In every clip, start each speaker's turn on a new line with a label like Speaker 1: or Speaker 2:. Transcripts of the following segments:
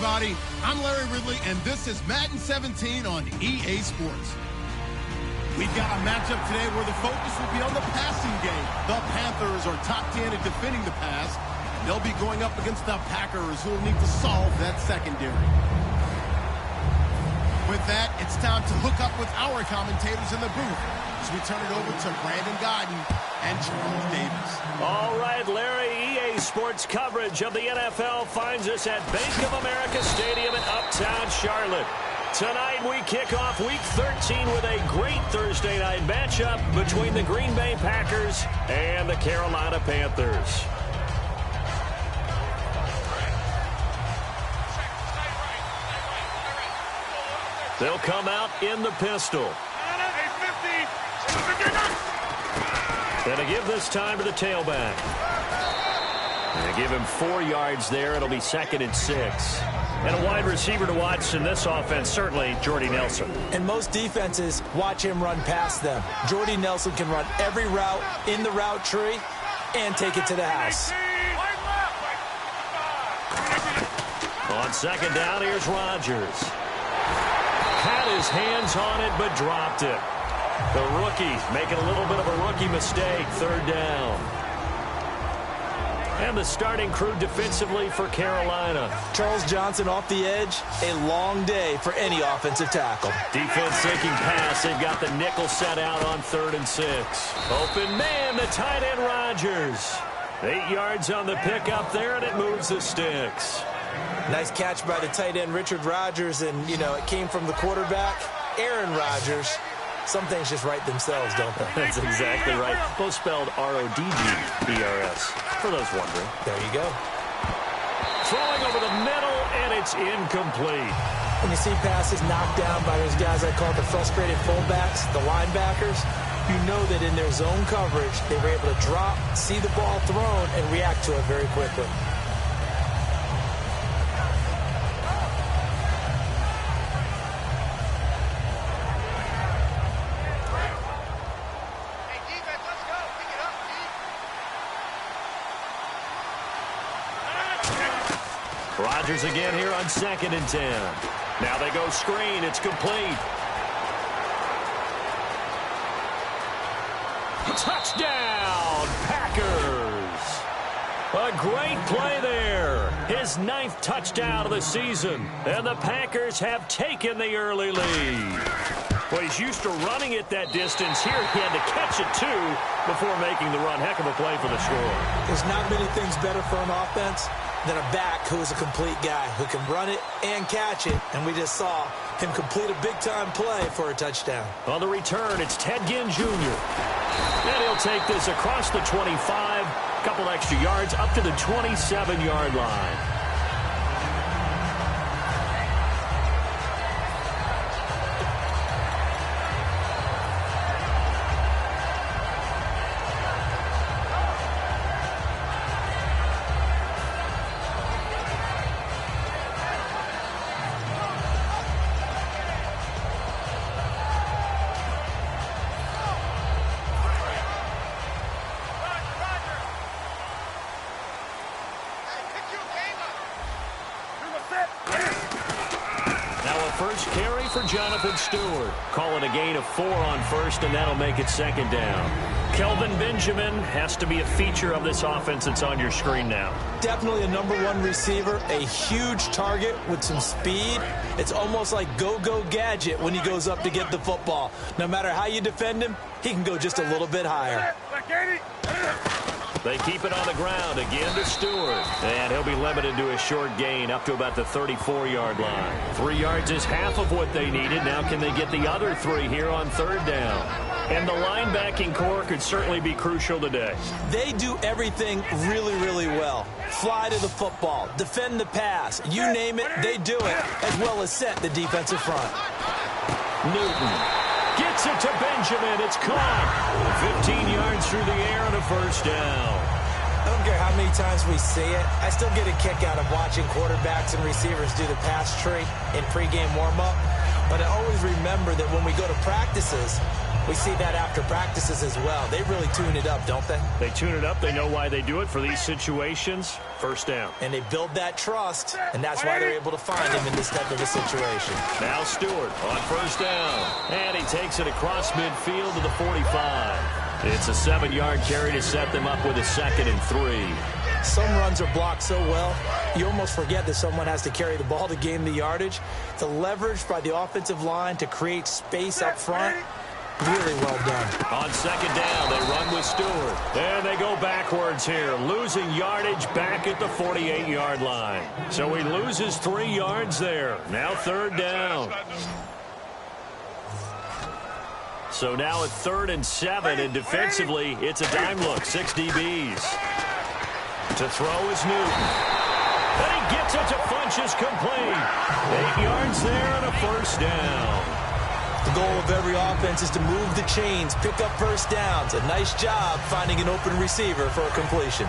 Speaker 1: everybody. I'm Larry Ridley, and this is Madden 17 on EA Sports. We've got a matchup today where the focus will be on the passing game. The Panthers are top 10 at defending the pass. They'll be going up against the Packers, who will need to solve that secondary. With that, it's time to hook up with our commentators in the booth as we turn it over to Brandon Godden and Charles Davis.
Speaker 2: All right, Larry, EA Sports coverage of the NFL finds us at Bank of America Stadium in Uptown Charlotte. Tonight we kick off Week 13 with a great Thursday night matchup between the Green Bay Packers and the Carolina Panthers. They'll come out in the pistol. And to give this time to the tailback. And give him 4 yards there. It'll be 2nd and 6. And a wide receiver to watch in this offense, certainly Jordy Nelson.
Speaker 3: And most defenses watch him run past them. Jordy Nelson can run every route in the route tree and take it to the house.
Speaker 2: On 2nd down, here's Rodgers. Had his hands on it, but dropped it. The rookie making a little bit of a rookie mistake. 3rd down. And the starting crew defensively for Carolina.
Speaker 3: Charles Johnson off the edge. A long day for any offensive tackle.
Speaker 2: Defense sinking pass. They've got the nickel set out on 3rd and 6. Open man, the tight end Rodgers. 8 yards on the pickup there, and it moves the sticks.
Speaker 3: Nice catch by the tight end, Richard Rodgers, and, you know, it came from the quarterback, Aaron Rodgers. Some things just write themselves, don't they?
Speaker 2: That's exactly right. Both spelled R-O-D-G-E-R-S, for those wondering.
Speaker 3: There you go.
Speaker 2: Throwing over the middle, and it's incomplete.
Speaker 3: When you see passes knocked down by those guys I call the frustrated fullbacks, the linebackers, you know that in their zone coverage, they were able to drop, see the ball thrown, and react to it very quickly.
Speaker 2: Rodgers again here on 2nd and 10. Now they go screen. It's complete. Touchdown, Packers. A great play there. His 9th touchdown of the season. And the Packers have taken the early lead. Well, he's used to running it that distance. Here he had to catch it, too, before making the run. Heck of a play for the score.
Speaker 3: There's not many things better for an offense than a back who is a complete guy who can run it and catch it. And we just saw him complete a big-time play for a touchdown.
Speaker 2: On the return, it's Ted Ginn Jr. And he'll take this across the 25, a couple extra yards up to the 27-yard line. First carry for Jonathan Stewart. Call it a gain of 4 on 1st, and that'll make it 2nd down. Kelvin Benjamin has to be a feature of this offense that's on your screen now.
Speaker 3: Definitely a #1 receiver, a huge target with some speed. It's almost like go-go gadget when he goes up to get the football. No matter how you defend him, he can go just a little bit higher.
Speaker 2: They keep it on the ground again to Stewart. And he'll be limited to a short gain up to about the 34-yard line. 3 yards is half of what they needed. Now can they get the other 3 here on 3rd down? And the linebacking core could certainly be crucial today.
Speaker 3: They do everything really, really well. Fly to the football, defend the pass. You name it, they do it, as well as set the defensive front.
Speaker 2: Newton gets it to Benjamin. It's caught. 15 yards through the air and a 1st down.
Speaker 3: I don't care how many times we see it. I still get a kick out of watching quarterbacks and receivers do the pass tree in pregame warm-up. But I always remember that when we go to practices, We see that after practices as well. They really tune it up, don't they?
Speaker 2: They tune it up. They know why they do it for these situations. First down.
Speaker 3: And they build that trust, and that's why they're able to find him in this type of a situation.
Speaker 2: Now Stewart on first down. And he takes it across midfield to the 45. It's a 7-yard carry to set them up with a 2nd and 3.
Speaker 3: Some runs are blocked so well, you almost forget that someone has to carry the ball to gain the yardage. The leverage by the offensive line to create space up front, really well done.
Speaker 2: On 2nd down, they run with Stewart. And they go backwards here, losing yardage back at the 48-yard line. So he loses 3 yards there. Now 3rd down. So now at 3rd and 7, and defensively, it's a dime look, 6 DBs. To throw is Newton. And he gets it to Funchess complete. 8 yards there and a 1st down.
Speaker 3: The goal of every offense is to move the chains, pick up first downs. A nice job finding an open receiver for a completion.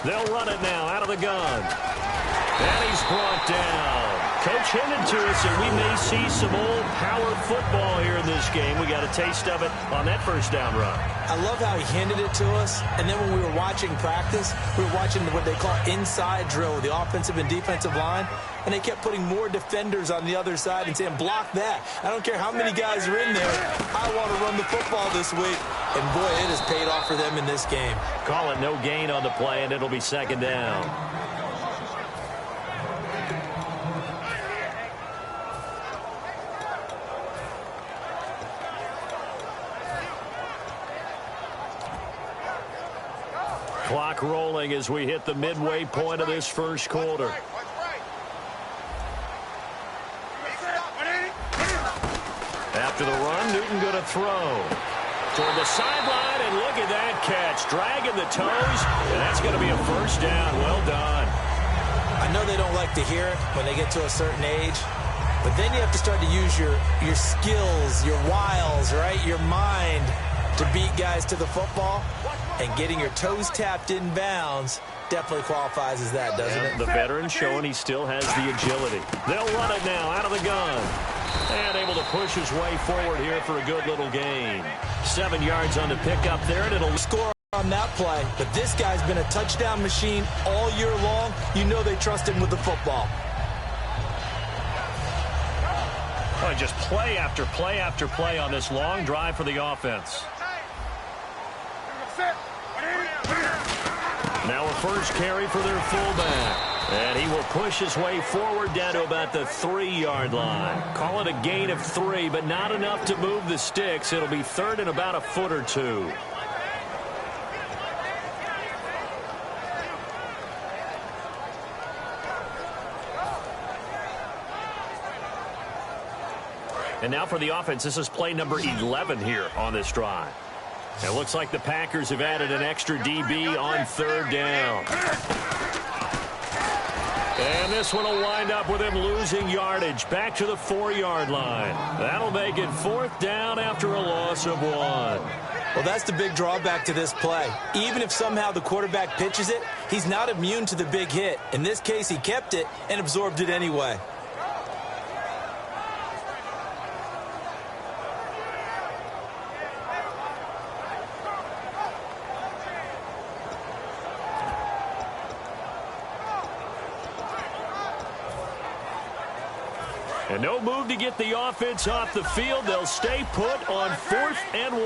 Speaker 2: They'll run it now out of the gun. And he's brought down. Coach hinted to us that we may see some old power football here in this game. We got a taste of it on that 1st down run.
Speaker 3: I love how he handed it to us, and then when we were watching practice, we were watching what they call inside drill with the offensive and defensive line, and they kept putting more defenders on the other side and saying, block that. I don't care how many guys are in there. I want to run the football this week. And, boy, it has paid off for them in this game.
Speaker 2: Call it no gain on the play, and it'll be 2nd down. Clock rolling as we hit the midway point of this 1st quarter. After the run, Newton going to throw. Toward the sideline, and look at that catch. Dragging the toes, and that's going to be a 1st down. Well done.
Speaker 3: I know they don't like to hear it when they get to a certain age, but then you have to start to use your skills, your wiles, right, your mind to beat guys to the football. And getting your toes tapped in bounds definitely qualifies as that, doesn't it?
Speaker 2: The veteran showing he still has the agility. They'll run it now out of the gun. And able to push his way forward here for a good little gain. 7 yards on the pickup there, and it'll
Speaker 3: score on that play. But this guy's been a touchdown machine all year long. You know they trust him with the football.
Speaker 2: Oh, just play after play after play on this long drive for the offense. Now a 1st carry for their fullback. And he will push his way forward down to about the 3-yard line. Call it a gain of 3, but not enough to move the sticks. It'll be 3rd and about a foot or 2. And now for the offense, this is play number 11 here on this drive. It looks like the Packers have added an extra DB on 3rd down. And this one will wind up with him losing yardage back to the 4-yard line. That'll make it 4th down after a loss of 1.
Speaker 3: Well, that's the big drawback to this play. Even if somehow the quarterback pitches it, he's not immune to the big hit. In this case, he kept it and absorbed it anyway.
Speaker 2: And no move to get the offense off the field. They'll stay put on 4th and 1.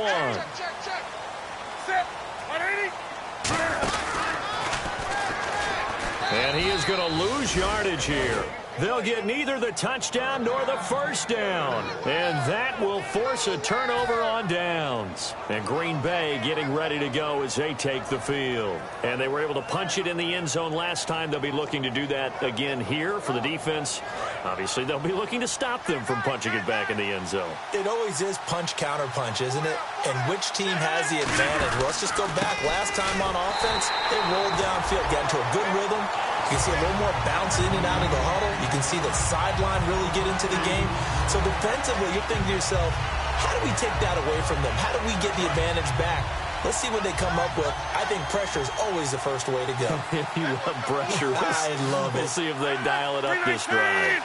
Speaker 2: And he is going to lose yardage here. They'll get neither the touchdown nor the 1st down. And that will force a turnover on downs. And Green Bay getting ready to go as they take the field. And they were able to punch it in the end zone last time. They'll be looking to do that again here for the defense. Obviously, they'll be looking to stop them from punching it back in the end zone.
Speaker 3: It always is punch-counter-punch, isn't it? And which team has the advantage? Well, let's just go back. Last time on offense, they rolled downfield, got into a good rhythm. You can see a little more bounce in and out of the huddle. You can see the sideline really get into the game. So defensively, you're thinking to yourself, how do we take that away from them? How do we get the advantage back? Let's see what they come up with. I think pressure is always the first way to go.
Speaker 2: You love pressure.
Speaker 3: I love it.
Speaker 2: We'll see if they dial it up this drive.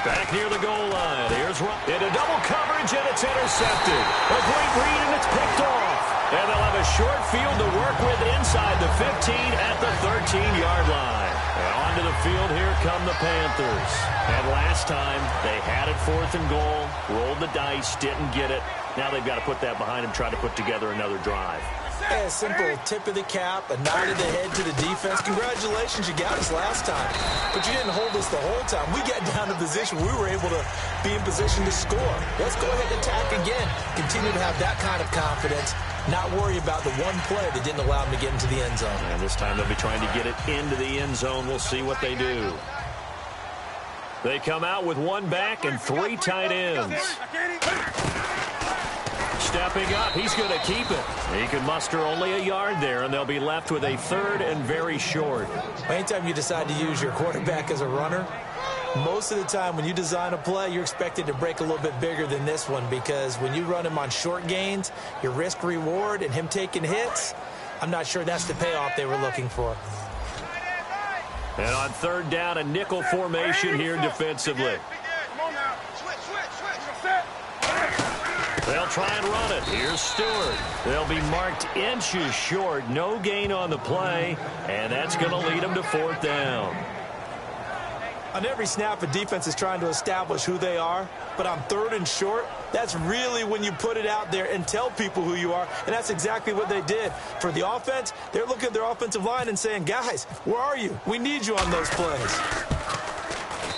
Speaker 2: Back near the goal line. Here's into double coverage, and it's intercepted. A great read, and it's picked off. And they'll have a short field to work with inside the 15 at the 13-yard line. And onto the field, here come the Panthers. And last time, they had it 4th and goal, rolled the dice, didn't get it. Now they've got to put that behind them, try to put together another drive.
Speaker 3: Yeah, a simple tip of the cap, a nod of the head to the defense. Congratulations, you got us last time. But you didn't hold us the whole time. We got down to position. We were able to be in position to score. Let's go ahead and attack again. Continue to have that kind of confidence. Not worry about the one play that didn't allow them to get into the end zone.
Speaker 2: And this time they'll be trying to get it into the end zone. We'll see what they do. They come out with one back and 3 tight ends. Stepping up, he's going to keep it. He can muster only a yard there, and they'll be left with a 3rd and very short.
Speaker 3: Anytime you decide to use your quarterback as a runner, most of the time when you design a play, you're expected to break a little bit bigger than this one, because when you run him on short gains, your risk-reward and him taking hits, I'm not sure that's the payoff they were looking for.
Speaker 2: And on 3rd down, a nickel formation here defensively. They'll try and run it. Here's Stewart. They'll be marked inches short. No gain on the play, and that's going to lead them to 4th down.
Speaker 3: On every snap, a defense is trying to establish who they are, but on 3rd and short, that's really when you put it out there and tell people who you are, and that's exactly what they did. For the offense, they're looking at their offensive line and saying, guys, where are you? We need you on those plays.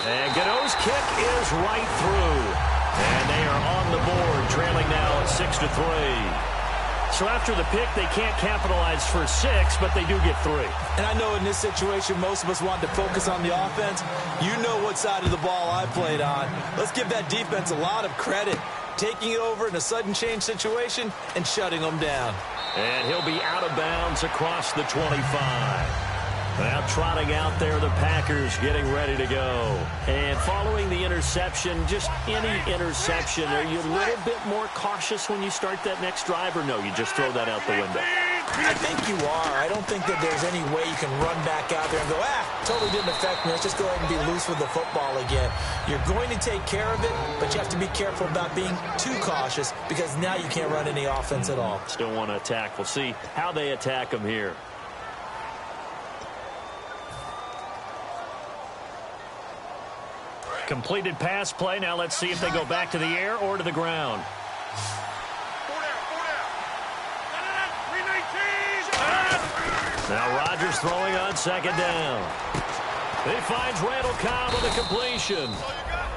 Speaker 2: And Gano's kick is right through. And they are on the board, trailing now at 6-3. So after the pick, they can't capitalize for 6, but they do get 3.
Speaker 3: And I know in this situation, most of us want to focus on the offense. You know what side of the ball I played on. Let's give that defense a lot of credit, taking it over in a sudden change situation and shutting them down.
Speaker 2: And he'll be out of bounds across the 25. Now trotting out there, the Packers getting ready to go. And following the interception, just any interception, are you a little bit more cautious when you start that next drive, or no, you just throw that out the window?
Speaker 3: I think you are. I don't think that there's any way you can run back out there and go, totally didn't affect me. Let's just go ahead and be loose with the football again. You're going to take care of it, but you have to be careful about being too cautious, because now you can't run any offense at all.
Speaker 2: Still want to attack. We'll see how they attack them here. Completed pass play. Now let's see if they go back to the air or to the ground. Now Rodgers throwing on 2nd down. He finds Randall Cobb with a completion.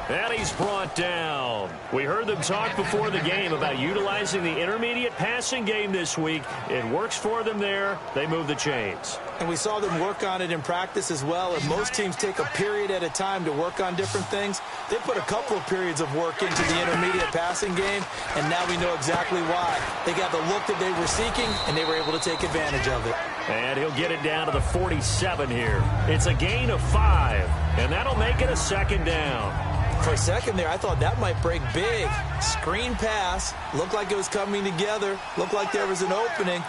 Speaker 2: And he's brought down. We heard them talk before the game about utilizing the intermediate passing game this week. It works for them there. They move the chains.
Speaker 3: And we saw them work on it in practice as well. And most teams take a period at a time to work on different things. They put a couple of periods of work into the intermediate passing game, and now we know exactly why. They got the look that they were seeking, and they were able to take advantage of it.
Speaker 2: And he'll get it down to the 47 here. It's a gain of 5, and that'll make it a 2nd down.
Speaker 3: For a second there, I thought that might break big. Screen pass. Looked like it was coming together. Looked like there was an opening.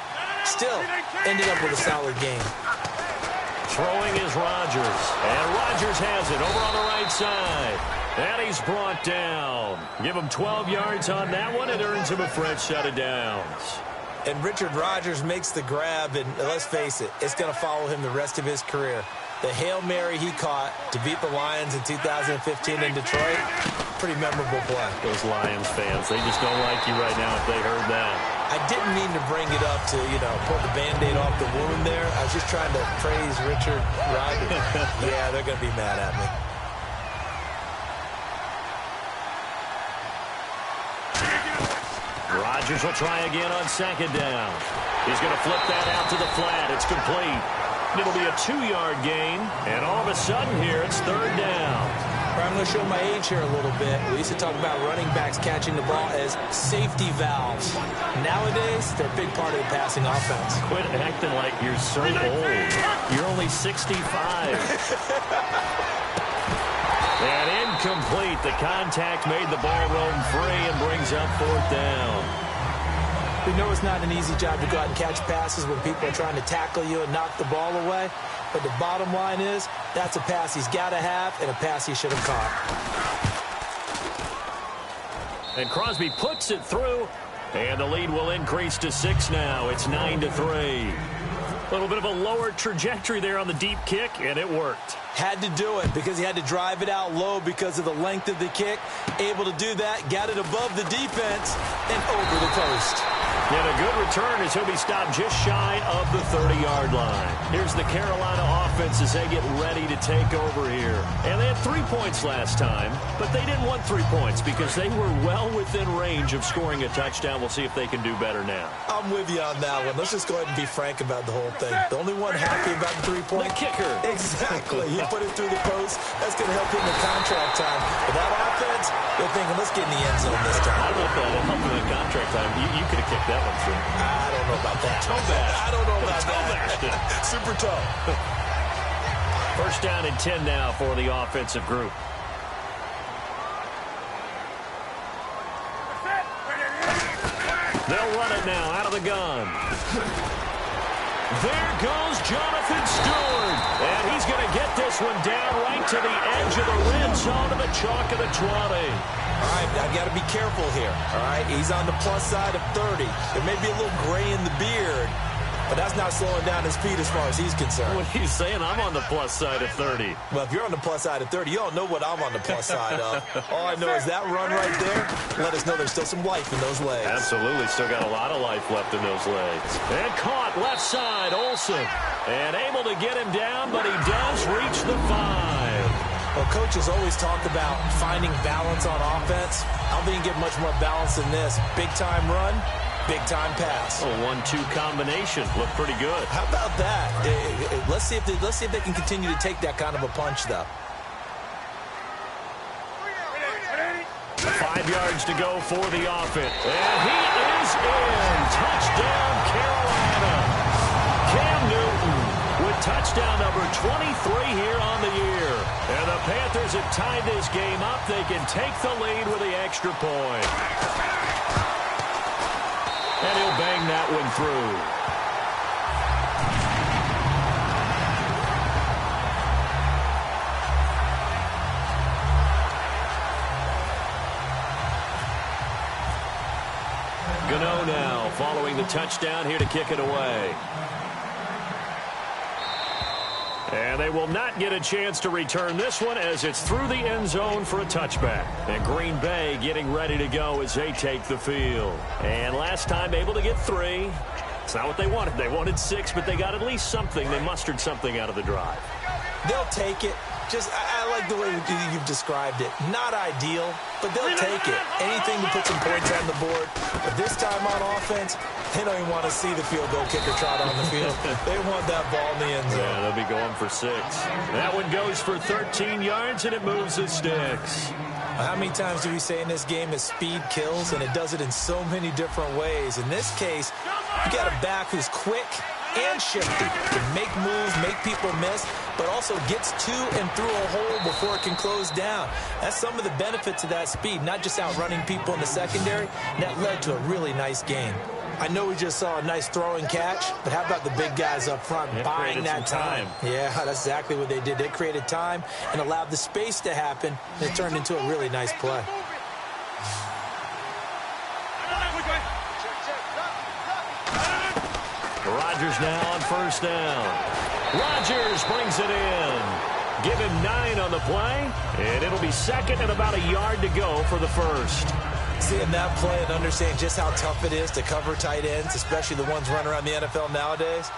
Speaker 3: Still, ended up with a solid game.
Speaker 2: Throwing is Rodgers. And Rodgers has it over on the right side. And he's brought down. Give him 12 yards on that one. It earns him a fresh set of downs.
Speaker 3: And Richard Rodgers makes the grab, and let's face it, it's going to follow him the rest of his career. The Hail Mary he caught to beat the Lions in 2015 in Detroit, pretty memorable play.
Speaker 2: Those Lions fans, they just don't like you right now if they heard that.
Speaker 3: I didn't mean to bring it up to, pull the Band-Aid off the wound there. I was just trying to praise Richard Rodgers. Yeah, they're going to be mad at me.
Speaker 2: Rodgers will try again on 2nd down. He's going to flip that out to the flat. It's complete. It'll be a 2-yard gain, and all of a sudden here, it's 3rd down.
Speaker 3: I'm going to show my age here a little bit. We used to talk about running backs catching the ball as safety valves. Nowadays, they're a big part of the passing offense.
Speaker 2: Quit acting like you're so old. You're only 65. And incomplete. The contact made the ball roam free and brings up 4th down.
Speaker 3: We know it's not an easy job to go out and catch passes when people are trying to tackle you and knock the ball away. But the bottom line is, that's a pass he's got to have and a pass he should have caught.
Speaker 2: And Crosby puts it through, and the lead will increase to 6 now. It's 9-3. A little bit of a lower trajectory there on the deep kick, and it worked.
Speaker 3: Had to do it because he had to drive it out low because of the length of the kick. Able to do that, got it above the defense, and over the post.
Speaker 2: And a good return as he'll be stopped just shy of the 30-yard line. Here's the Carolina offense as they get ready to take over here. And they had 3 points last time, but they didn't want 3 points because they were well within range of scoring a touchdown. We'll see if they can do better now.
Speaker 3: I'm with you on that one. Let's just go ahead and be frank about the whole thing. The only one happy about the 3-point.
Speaker 2: The kicker.
Speaker 3: Exactly. He put it through the post. That's going to help him in contract time. But that offense, they're thinking, let's get in the end zone this time.
Speaker 2: I don't know if that'll help him in contract time. You could have kicked that one through.
Speaker 3: I don't know about that. I don't know about that. Super tough.
Speaker 2: First down and 10 now for the offensive group. They'll run it now out of the gun. There goes Jonathan Stewart. And he's going to get this one down right to the edge of the red zone to the chalk of the 20.
Speaker 3: All right, I got to be careful here. All right, he's on the plus side of 30. There may be a little gray in the beard, but that's not slowing down his speed as far as he's concerned.
Speaker 2: What are you saying? I'm on the plus side of 30.
Speaker 3: Well, if you're on the plus side of 30, you don't know what I'm on the plus side of. All I know is that run right there, let us know there's still some life in those legs.
Speaker 2: Absolutely, still got a lot of life left in those legs. And caught left side, Olsen. And able to get him down, but he does reach the 5.
Speaker 3: Well, coaches always talk about finding balance on offense. I don't think you get much more balance than this. Big-time run, big-time pass.
Speaker 2: A 1-2 combination. Looked pretty good.
Speaker 3: How about that? Let's see if they can continue to take that kind of a punch, though.
Speaker 2: 5 yards to go for the offense. And he is in. Touchdown, Carolina. Cam Newton with touchdown number 23 here on the year. And the Panthers have tied this game up. They can take the lead with the extra point. And he'll bang that one through. Gano now following the touchdown here to kick it away. And they will not get a chance to return this one as it's through the end zone for a touchback. And Green Bay getting ready to go as they take the field. And last time able to get 3. It's not what they wanted. They wanted 6, but they got at least something. They mustered something out of the drive.
Speaker 3: They'll take it. Just, I like the way you've described it. Not ideal, but they'll take it. Anything to put some points on the board. But this time on offense, they don't even want to see the field goal kicker trot on the field. They want that ball in the end zone.
Speaker 2: Yeah, they'll be going for 6. That one goes for 13 yards, and it moves the sticks.
Speaker 3: How many times do we say in this game that speed kills, and it does it in so many different ways? In this case, you got a back who's quick and shifty, can make moves, make people miss, but also gets to and through a hole before it can close down. That's some of the benefits of that speed, not just outrunning people in the secondary. That led to a really nice game. I know we just saw a nice throw and catch, but how about the big guys up front buying that time? Yeah, that's exactly what they did. They created time and allowed the space to happen, and it turned into a really nice play.
Speaker 2: Rodgers now on first down. Rodgers brings it in. Give him 9 on the play, and it'll be second and about a yard to go for the first.
Speaker 3: Seeing that play and understanding just how tough it is to cover tight ends, especially the ones running around the NFL nowadays,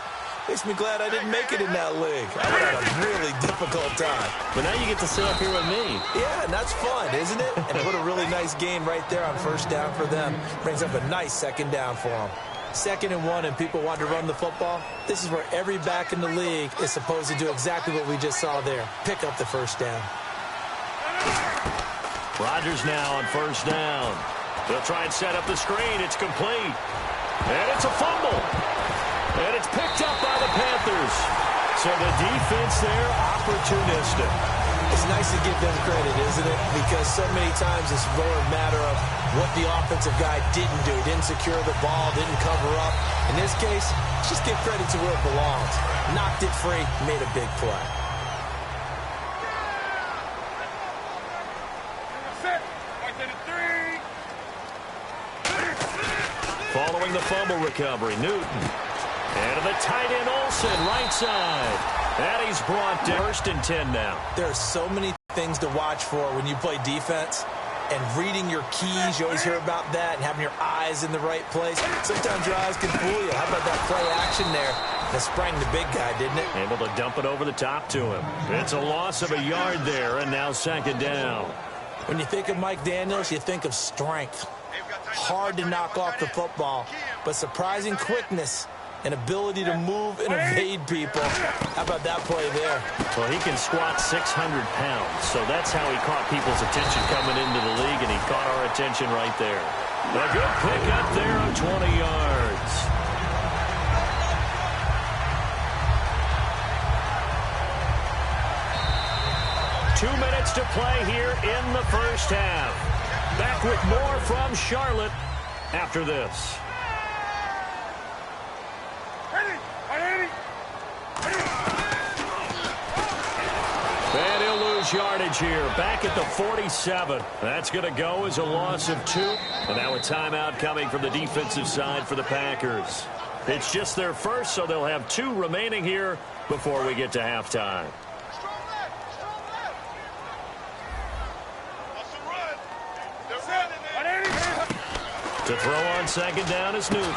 Speaker 3: makes me glad I didn't make it in that league. I would have a really difficult time.
Speaker 2: But now you get to sit up here with me.
Speaker 3: Yeah, and that's fun, isn't it? And what a really nice game right there on first down for them. Brings up a nice second down for them. 2nd and 1 and people want to run the football. This is where every back in the league is supposed to do exactly what we just saw there. Pick up the first down.
Speaker 2: Rodgers now on first down. They'll try and set up the screen. It's complete. And it's a fumble. And it's picked up by the Panthers. So the defense there, opportunistic.
Speaker 3: It's nice to give them credit, isn't it? Because so many times it's more a matter of what the offensive guy didn't do. Didn't secure the ball, didn't cover up. In this case, just give credit to where it belongs. Knocked it free, made a big play.
Speaker 2: Following the fumble recovery, Newton. And to the tight end, Olsen, right side. And he's brought down. 1st and 10 now.
Speaker 3: There are so many things to watch for when you play defense. And reading your keys, you always hear about that, and having your eyes in the right place. Sometimes your eyes can fool you. How about that play action there? That sprang the big guy, didn't it?
Speaker 2: Able to dump it over the top to him. It's a loss of a yard there, and now 2nd down.
Speaker 3: When you think of Mike Daniels, you think of strength. Hard to knock off the football, but surprising quickness and ability to move and evade people. How about that play there?
Speaker 2: Well, he can squat 600 pounds, so that's how he caught people's attention coming into the league, and he caught our attention right there. A good pick up there of 20 yards. Two minutes to play here in the first half. Back with more from Charlotte after this. And he'll lose yardage here. Back at the 47. That's going to go as a loss of 2. And now a timeout coming from the defensive side for the Packers. It's just their first, so they'll have 2 remaining here before we get to halftime. To throw on 2nd down is Newton.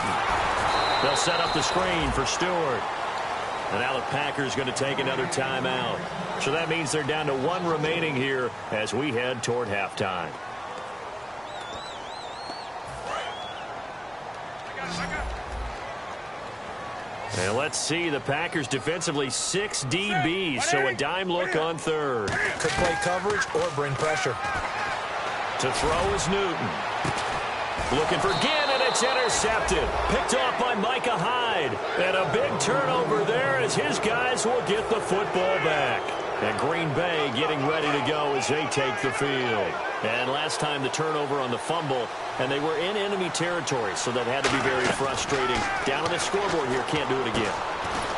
Speaker 2: They'll set up the screen for Stewart. And now the Packers going to take another timeout. So that means they're down to 1 remaining here as we head toward halftime. And let's see, the Packers defensively 6 DBs, so a dime look on 3rd.
Speaker 3: Could play coverage or bring pressure.
Speaker 2: To throw is Newton. Looking for Ginn, and it's intercepted. Picked off by Micah Hyde. And a big turnover there as his guys will get the football back. And Green Bay getting ready to go as they take the field. And last time the turnover on the fumble, and they were in enemy territory, so that had to be very frustrating. Down on the scoreboard here, can't do it again.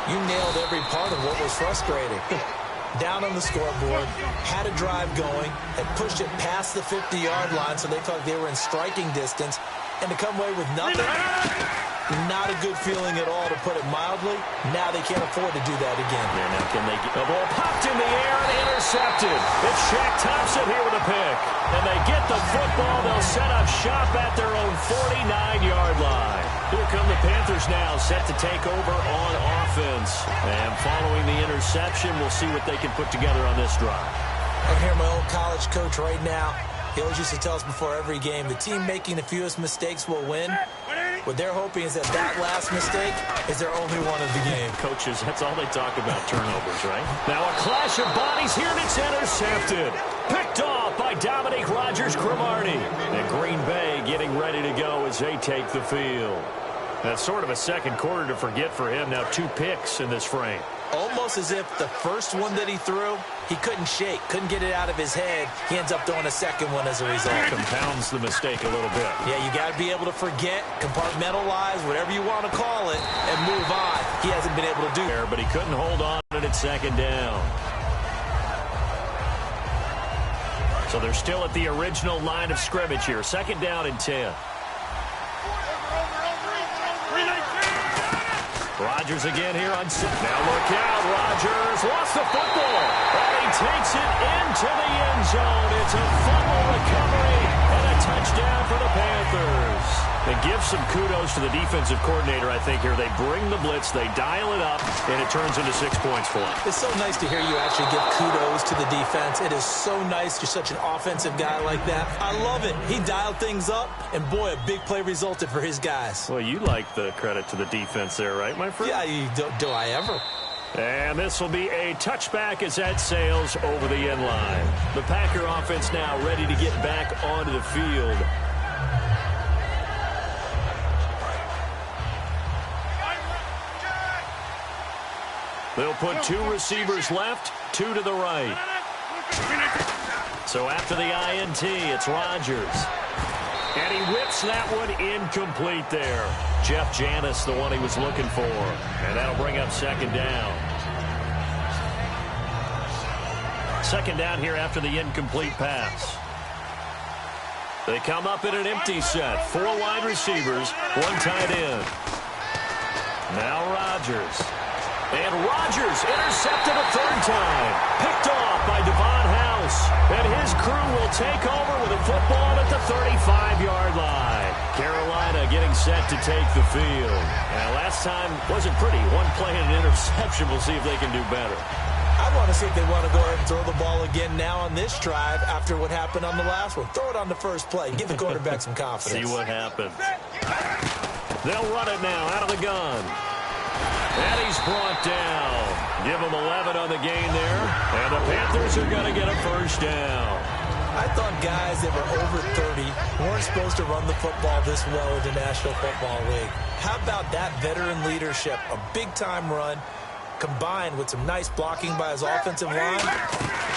Speaker 3: You nailed every part of what was frustrating. Down on the scoreboard, had a drive going, had pushed it past the 50-yard line so they thought they were in striking distance, and to come away with nothing, not a good feeling at all, to put it mildly. Now they can't afford to do that again.
Speaker 2: Yeah, now can they get the ball popped in the air and intercepted? It's Shaq Thompson here with a pick, and they get the football. They'll set up shop at their own 49-yard line. Here come the Panthers now, set to take over on offense. And following the interception, we'll see what they can put together on this drive.
Speaker 3: I hear my old college coach right now. He always used to tell us before every game, the team making the fewest mistakes will win. What they're hoping is that last mistake is their only one of the game.
Speaker 2: Coaches, that's all they talk about, turnovers, right? Now a clash of bodies here, and it's intercepted. Picked off by Dominique Rodgers-Cromartie. And Green Bay getting ready to go as they take the field. That's sort of a second quarter to forget for him. Now 2 picks in this frame.
Speaker 3: Almost as if the first one that he threw, he couldn't shake, couldn't get it out of his head. He ends up throwing a second one as a result.
Speaker 2: Compounds the mistake a little bit.
Speaker 3: Yeah, you got to be able to forget, compartmentalize, whatever you want to call it, and move on. He hasn't been able to do
Speaker 2: that. But he couldn't hold on at 2nd down. So they're still at the original line of scrimmage here. 2nd down and 10. Rodgers again here on set. Now look out, Rodgers lost the football. And he takes it into the end zone. It's a fumble recovery and a touchdown for the Panthers. And give some kudos to the defensive coordinator, I think, here. They bring the blitz, they dial it up, and it turns into 6 points for them.
Speaker 3: It's so nice to hear you actually give kudos to the defense. It is so nice. You're such an offensive guy like that. I love it. He dialed things up, and boy, a big play resulted for his guys.
Speaker 2: Well, you like the credit to the defense there, right, my friend?
Speaker 3: Yeah, do I ever?
Speaker 2: And this will be a touchback as that sails over the end line. The Packer offense now ready to get back onto the field. They'll put 2 receivers left, 2 to the right. So after the INT, it's Rodgers. And he whips that one incomplete there. Jeff Janis, the one he was looking for. And that'll bring up second down. Second down here after the incomplete pass. They come up in an empty set. 4 wide receivers, 1 tight end. Now Rodgers. And Rodgers intercepted a third time. Picked off by Devon House. And his crew will take over with a football at the 35-yard line. Carolina getting set to take the field. And last time wasn't pretty. 1 play and an interception. We'll see if they can do better.
Speaker 3: I want to see if they want to go ahead and throw the ball again now on this drive after what happened on the last one. Throw it on the first play. Give the quarterback some confidence.
Speaker 2: See what happens. They'll run it now out of the gun. And he's brought down. Give him 11 on the gain there. And the Panthers are going to get a first down.
Speaker 3: I thought guys that were over 30 weren't supposed to run the football this well in the National Football League. How about that veteran leadership? A big-time run combined with some nice blocking by his offensive line,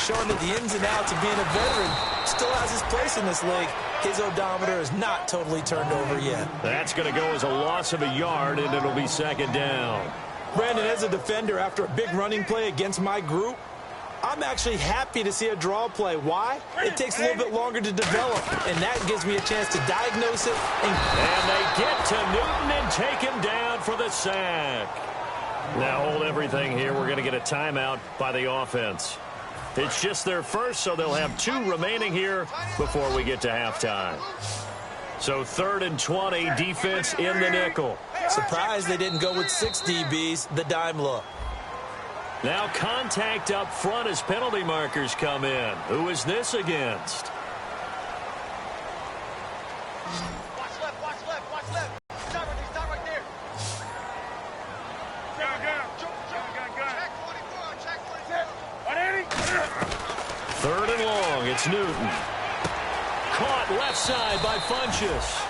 Speaker 3: showing that the ins and outs of being a veteran still has his place in this league. His odometer is not totally turned over yet.
Speaker 2: That's going to go as a loss of a yard, and it'll be second down.
Speaker 3: Brandon, as a defender, after a big running play against my group, I'm actually happy to see a draw play. Why? It takes a little bit longer to develop, and that gives me a chance to diagnose it.
Speaker 2: And they get to Newton and take him down for the sack. Now hold everything here. We're going to get a timeout by the offense. It's just their first, so they'll have 2 remaining here before we get to halftime. So 3rd and 20, defense in the nickel.
Speaker 3: Surprised they didn't go with 6 DBs, the dime look.
Speaker 2: Now contact up front as penalty markers come in. Who is this against?
Speaker 4: Watch left, watch left, watch left. Stop right there. Check 44, check 44.
Speaker 2: 3rd and long, it's Newton. Caught left side by Funchess.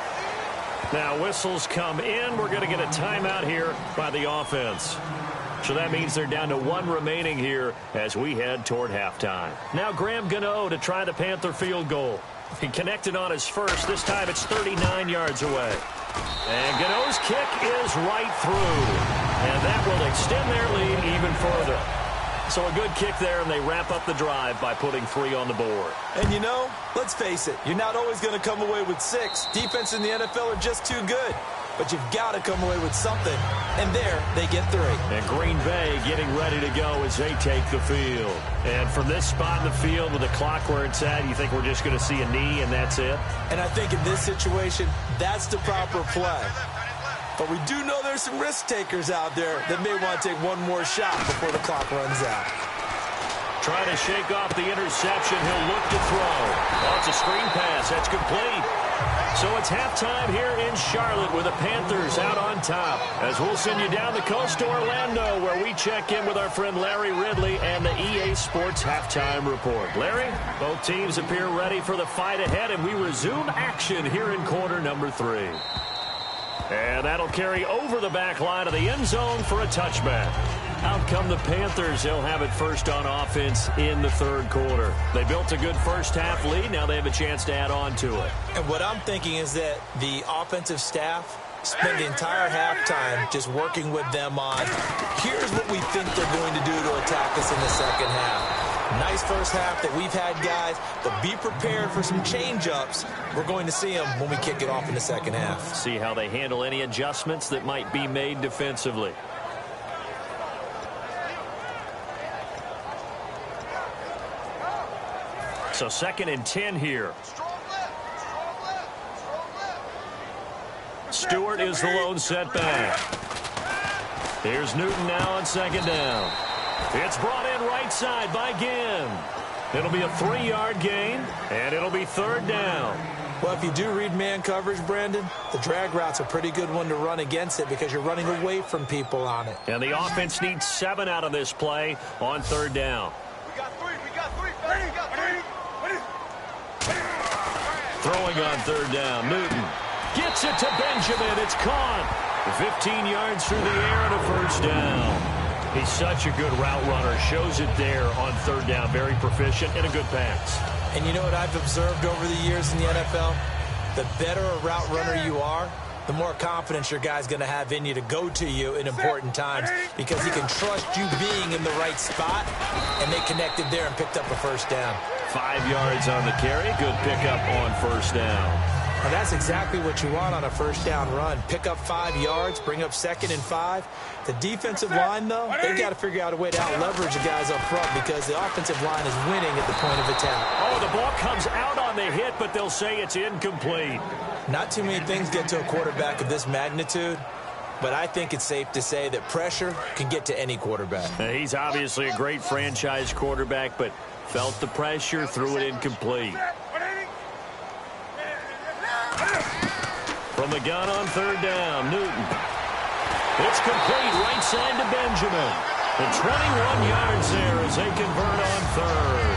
Speaker 2: Now whistles come in. We're going to get a timeout here by the offense. So that means they're down to 1 remaining here as we head toward halftime. Now Graham Gano to try the Panther field goal. He connected on his first. This time it's 39 yards away. And Gano's kick is right through. And that will extend their lead even further. So a good kick there, and they wrap up the drive by putting 3 on the board.
Speaker 3: And you know, let's face it, you're not always going to come away with 6. Defense in the NFL are just too good. But you've got to come away with something. And there, they get 3.
Speaker 2: And Green Bay getting ready to go as they take the field. And from this spot in the field with the clock where it's at, you think we're just going to see a knee and that's it?
Speaker 3: And I think in this situation, that's the proper play. But we do know there's some risk takers out there that may want to take one more shot before the clock runs out.
Speaker 2: Trying to shake off the interception. He'll look to throw. Oh, it's a screen pass. That's complete. So it's halftime here in Charlotte with the Panthers out on top. As we'll send you down the coast to Orlando where we check in with our friend Larry Ridley and the EA Sports Halftime Report. Larry, both teams appear ready for the fight ahead, and we resume action here in quarter number 3. And that'll carry over the back line of the end zone for a touchback. Out come the Panthers. They'll have it first on offense in the 3rd quarter. They built a good first-half lead. Now they have a chance to add on to it.
Speaker 3: And what I'm thinking is that the offensive staff spend the entire halftime just working with them on, here's what we think they're going to do to attack us in the second half. Nice first half that we've had, guys, but be prepared for some change-ups. We're going to see them when we kick it off in the second half.
Speaker 2: See how they handle any adjustments that might be made defensively. So 2nd and 10 here. Stewart is the lone setback. Here's Newton now on 2nd down. It's brought in right side by Ginn. It'll be a 3-yard gain, and it'll be 3rd down.
Speaker 3: Well, if you do read man coverage, Brandon, the drag route's a pretty good one to run against it because you're running away from people on it.
Speaker 2: And the offense needs 7 out of this play on 3rd down.
Speaker 4: We got 3, we got 3, we got 3.
Speaker 2: Throwing on 3rd down, Newton gets it to Benjamin. It's caught. 15 yards through the air and a first down. He's such a good route runner. Shows it there on 3rd down. Very proficient and a good pass.
Speaker 3: And you know what I've observed over the years in the NFL? The better a route runner you are, the more confidence your guy's going to have in you to go to you in important times because he can trust you being in the right spot, and they connected there and picked up a first down.
Speaker 2: 5 yards on the carry. Good pickup on first down.
Speaker 3: And that's exactly what you want on a first down run. Pick up 5 yards, bring up 2nd and 5. The defensive line, though, they've got to figure out a way to out-leverage the guys up front because the offensive line is winning at the point of attack.
Speaker 2: Oh, the ball comes out on the hit, but they'll say it's incomplete.
Speaker 3: Not too many things get to a quarterback of this magnitude, but I think it's safe to say that pressure can get to any quarterback.
Speaker 2: He's obviously a great franchise quarterback, but felt the pressure, threw it incomplete. From the gun on 3rd down, Newton. It's complete, right side to Benjamin. And 21 yards there as they convert on 3rd.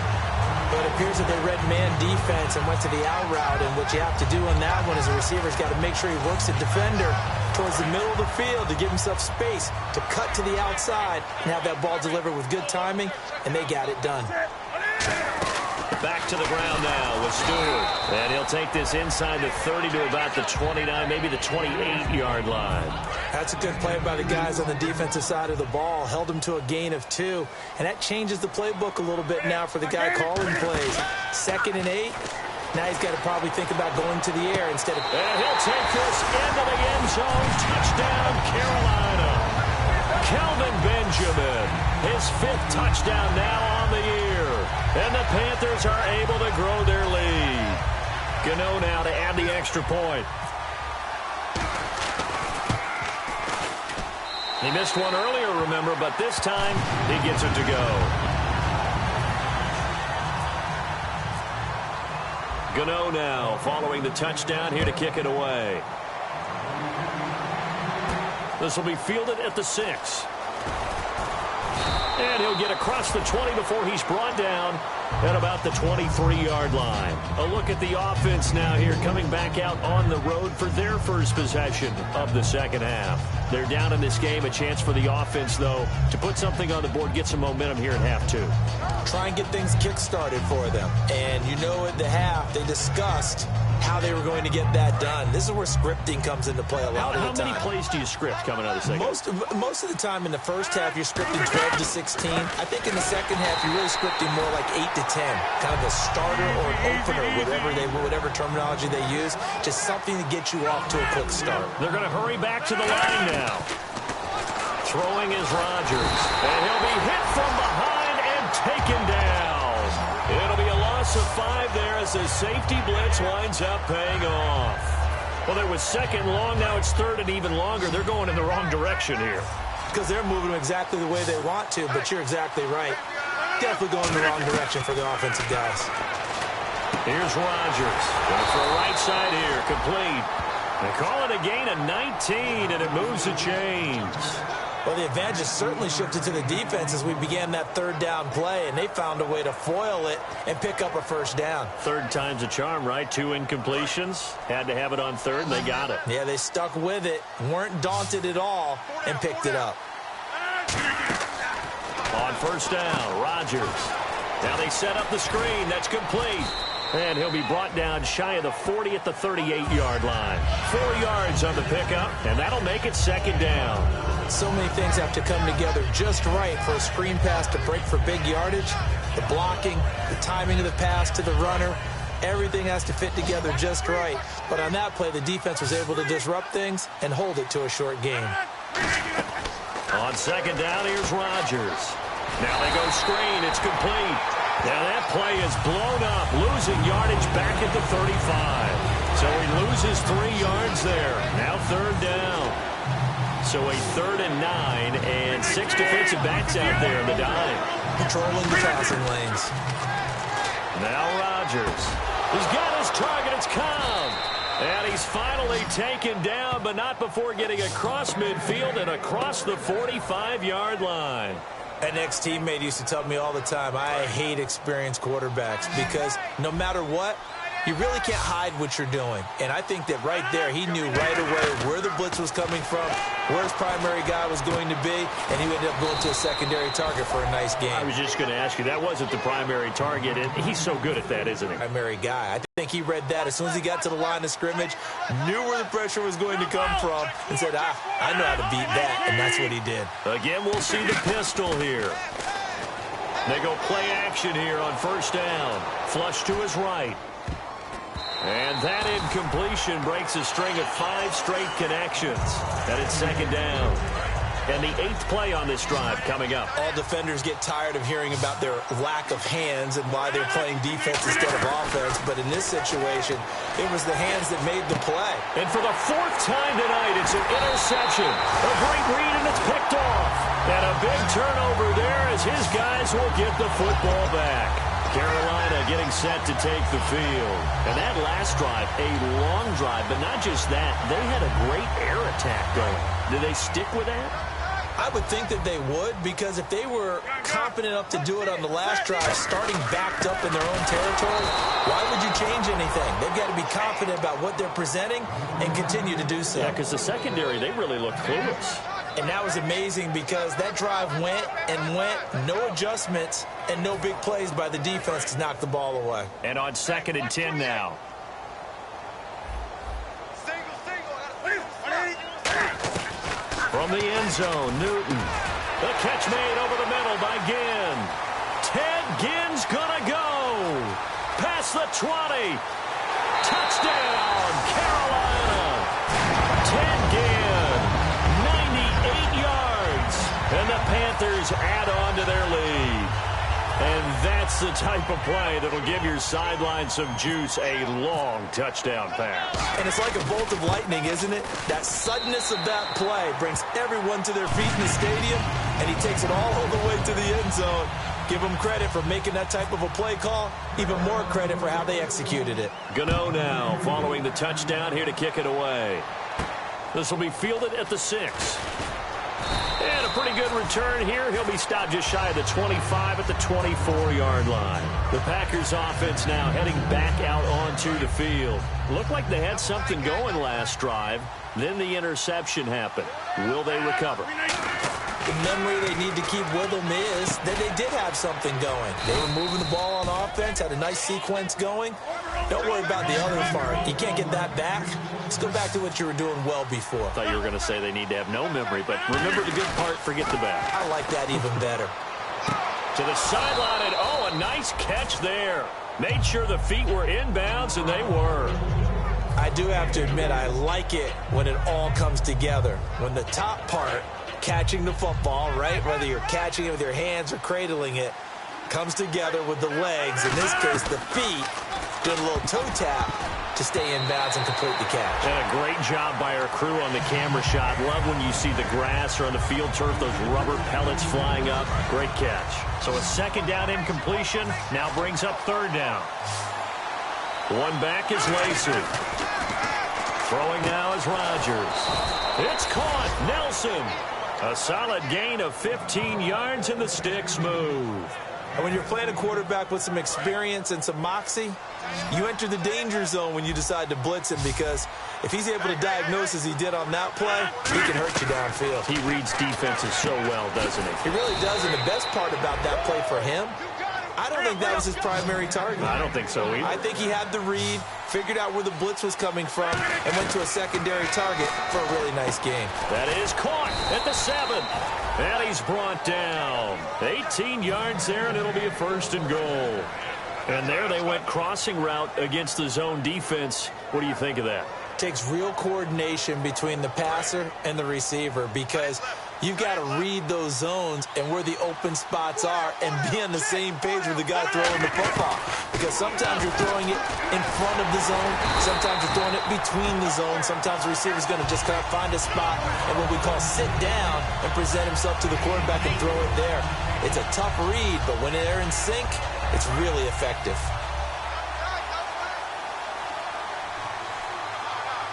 Speaker 3: But it appears that they read man defense and went to the out route, and what you have to do on that one is a receiver's got to make sure he works the defender towards the middle of the field to give himself space to cut to the outside and have that ball delivered with good timing, and they got it done.
Speaker 2: Back to the ground now with Stewart. And he'll take this inside the 30 to about the 29, maybe the 28-yard line.
Speaker 3: That's a good play by the guys on the defensive side of the ball. Held him to a gain of 2. And that changes the playbook a little bit now for the guy calling plays. 2nd and 8. Now he's got to probably think about going to the air instead of...
Speaker 2: And he'll take this into the end zone. Touchdown, Carolina. Kelvin Benjamin, his 5th touchdown now on the year. And the Panthers are able to grow their lead. Gano now to add the extra point. He missed one earlier, remember, but this time he gets it to go. Gano now following the touchdown here to kick it away. This will be fielded at the 6. And he'll get across the 20 before he's brought down at about the 23-yard line. A look at the offense now here coming back out on the road for their first possession of the second half. They're down in this game. A chance for the offense, though, to put something on the board, get some momentum here at half 2.
Speaker 3: Try and get things kick-started for them. And you know at the half they discussed how they were going to get that done. This is where scripting comes into play a lot of the time.
Speaker 2: How many plays do you script coming out of the second?
Speaker 3: Most of the time in the first half, you're scripting 12 to 16. I think in the second half, you're really scripting more like 8 to 10. Kind of a starter or an opener, whatever terminology they use. Just something to get you off to a quick start.
Speaker 2: They're going to hurry back to the line now. Throwing is Rodgers. And he'll be hit from behind and taken down. It'll be a loss of 5 there as the safety blitz winds up paying off. Well, there was 2nd long. Now it's 3rd and even longer. They're going in the wrong direction here.
Speaker 3: Because they're moving exactly the way they want to, but you're exactly right. Definitely going in the wrong direction for the offensive guys.
Speaker 2: Here's Rodgers. Going for a right side here. Complete. They call it a gain of 19, and it moves the chains.
Speaker 3: Well, the advantage has certainly shifted to the defense as we began that 3rd down play, and they found a way to foil it and pick up a first down.
Speaker 2: 3rd time's a charm, right? 2 incompletions. Had to have it on 3rd, and they got it.
Speaker 3: Yeah, they stuck with it, weren't daunted at all, and picked it up.
Speaker 2: On 1st down, Rodgers. Now they set up the screen. That's complete. And he'll be brought down shy of the 40 at the 38-yard line. 4 yards on the pickup, and that'll make it 2nd down.
Speaker 3: So many things have to come together just right for a screen pass to break for big yardage. The blocking, the timing of the pass to the runner, everything has to fit together just right. But on that play, the defense was able to disrupt things and hold it to a short gain.
Speaker 2: On 2nd down, here's Rodgers. Now they go screen. It's complete. Now that play is blown up, losing yardage back at the 35. So he loses 3 yards there. Now 3rd down. So a 3rd and 9, and 6 defensive backs out there in the dime.
Speaker 3: Controlling the passing lanes.
Speaker 2: Now Rodgers. He's got his target. It's Cobb. And he's finally taken down, but not before getting across midfield and across the 45-yard line.
Speaker 3: An ex-teammate used to tell me all the time, I hate experienced quarterbacks because no matter what, You really can't hide what you're doing. And I think that right there, he knew right away where the blitz was coming from, where his primary guy was going to be, and he ended up going to a secondary target for a nice game.
Speaker 2: I was just going to ask you, that wasn't the primary target, and he's so good at that, isn't he?
Speaker 3: Primary guy. I think he read that as soon as he got to the line of scrimmage, knew where the pressure was going to come from, and said, I know how to beat that, and that's what he did.
Speaker 2: Again, we'll see the pistol here. They go play action here on first down. Flush to his right. And that incompletion breaks a string of 5 straight connections. And it's second down. And the 8th play on this drive coming up.
Speaker 3: All defenders get tired of hearing about their lack of hands and why they're playing defense instead of offense. But in this situation, it was the hands that made the play.
Speaker 2: And for the 4th time tonight, it's an interception. A great read, and it's picked off. And a big turnover there as his guys will get the football back. Carolina getting set to take the field. And that last drive, a long drive, but not just that. They had a great air attack going. Do they stick with that?
Speaker 3: I would think that they would, because if they were confident enough to do it on the last drive, starting backed up in their own territory, why would you change anything? They've got to be confident about what they're presenting and continue to do so.
Speaker 2: Yeah, because the secondary, they really looked clueless.
Speaker 3: And that was amazing because that drive went and went, no adjustments, and no big plays by the defense to knock the ball away.
Speaker 2: And on 2nd and 10 now. From the end zone, Newton. The catch made over the middle by Ginn. Ted Ginn's gonna go. Past the 20. Touchdown, Carolina. Ted Ginn, 98 yards. And the Panthers add on to their lead. And that's the type of play that'll give your sideline some juice, a long touchdown pass.
Speaker 3: And it's like a bolt of lightning, isn't it? That suddenness of that play brings everyone to their feet in the stadium, and he takes it all the way to the end zone. Give him credit for making that type of a play call, even more credit for how they executed it.
Speaker 2: Gano now following the touchdown here to kick it away. This will be fielded at the 6. And a pretty good return here. He'll be stopped just shy of the 25 at the 24-yard line. The Packers offense now heading back out onto the field. Looked like they had something going last drive. Then the interception happened. Will they recover?
Speaker 3: The memory they need to keep with them is that they did have something going. They were moving the ball on offense, had a nice sequence going. Don't worry about the other part. You can't get that back. Let's go back to what you were doing well before.
Speaker 2: I thought you were going to say they need to have no memory, but remember the good part, forget the bad.
Speaker 3: I like that even better.
Speaker 2: To the sideline, and oh, a nice catch there. Made sure the feet were inbounds, and they were.
Speaker 3: I do have to admit, I like it when it all comes together. When the top part, catching the football, right, whether you're catching it with your hands or cradling it, comes together with the legs, in this case the feet, doing a little toe tap to stay in bounds and complete the catch.
Speaker 2: And a great job by our crew on the camera shot. Love when you see the grass or on the field turf, those rubber pellets flying up. Great catch. So a 2nd down incompletion now brings up 3rd down. One back is Lacey. Throwing now is Rodgers. It's caught. Nelson. A solid gain of 15 yards, and the sticks move.
Speaker 3: And when you're playing a quarterback with some experience and some moxie, you enter the danger zone when you decide to blitz him, because if he's able to diagnose as he did on that play, he can hurt you downfield.
Speaker 2: He reads defenses so well, doesn't he?
Speaker 3: He really does, and the best part about that play for him, I don't think that was his primary target.
Speaker 2: I don't think so either.
Speaker 3: I think he had the read, figured out where the blitz was coming from, and went to a secondary target for a really nice game.
Speaker 2: That is caught at the 7. And he's brought down. 18 yards there, and it'll be a 1st and goal. And there they went crossing route against the zone defense. What do you think of that?
Speaker 3: Takes real coordination between the passer and the receiver, because you've got to read those zones and where the open spots are and be on the same page with the guy throwing the football. Because sometimes you're throwing it in front of the zone. Sometimes you're throwing it between the zones. Sometimes the receiver's going to just kind of find a spot and what we call sit down and present himself to the quarterback and throw it there. It's a tough read, but when they're in sync, it's really effective.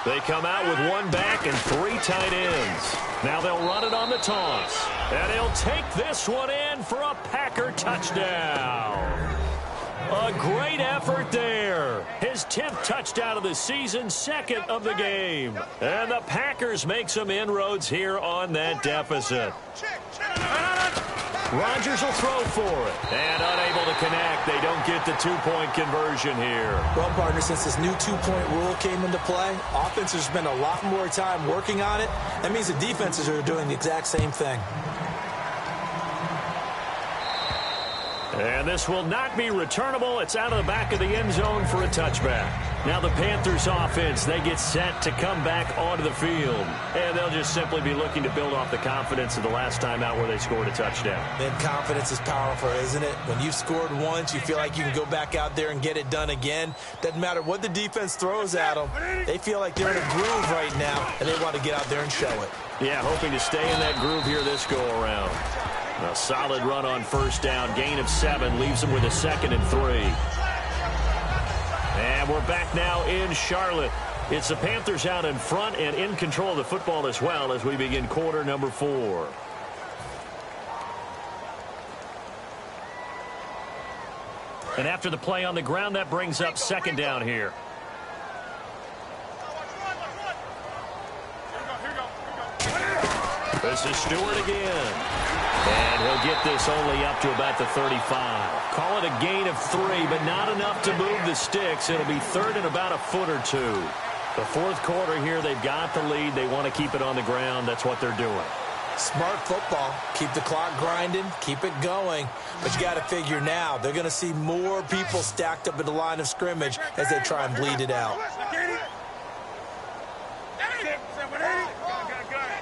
Speaker 2: They come out with 1 back and 3 tight ends. Now they'll run it on the toss. And he'll take this one in for a Packer touchdown. A great effort there. His 10th touchdown of the season, 2nd of the game. And the Packers make some inroads here on that deficit. Rodgers will throw for it. And unable to connect. They don't get the 2-point conversion here.
Speaker 3: Well, partner, since this new 2-point rule came into play, offenses spend a lot more time working on it. That means the defenses are doing the exact same thing.
Speaker 2: And this will not be returnable. It's out of the back of the end zone for a touchback. Now the Panthers offense, they get set to come back onto the field. And they'll just simply be looking to build off the confidence of the last time out where they scored a touchdown.
Speaker 3: Man, confidence is powerful, isn't it? When you've scored once, you feel like you can go back out there and get it done again. Doesn't matter what the defense throws at them. They feel like they're in a groove right now, and they want to get out there and show it.
Speaker 2: Yeah, hoping to stay in that groove here this go-around. A solid run on first down. Gain of 7 leaves them with a 2nd and 3. And we're back now in Charlotte. It's the Panthers out in front and in control of the football as well as we begin quarter number 4. And after the play on the ground, that brings up 2nd down here. This is Stewart again. And he'll get this only up to about the 35. Call it a gain of 3, but not enough to move the sticks. It'll be 3rd and about a foot or 2. The 4th quarter here, they've got the lead. They want to keep it on the ground. That's what they're doing.
Speaker 3: Smart football. Keep the clock grinding. Keep it going. But you got to figure now, they're going to see more people stacked up at the line of scrimmage as they try and bleed it out.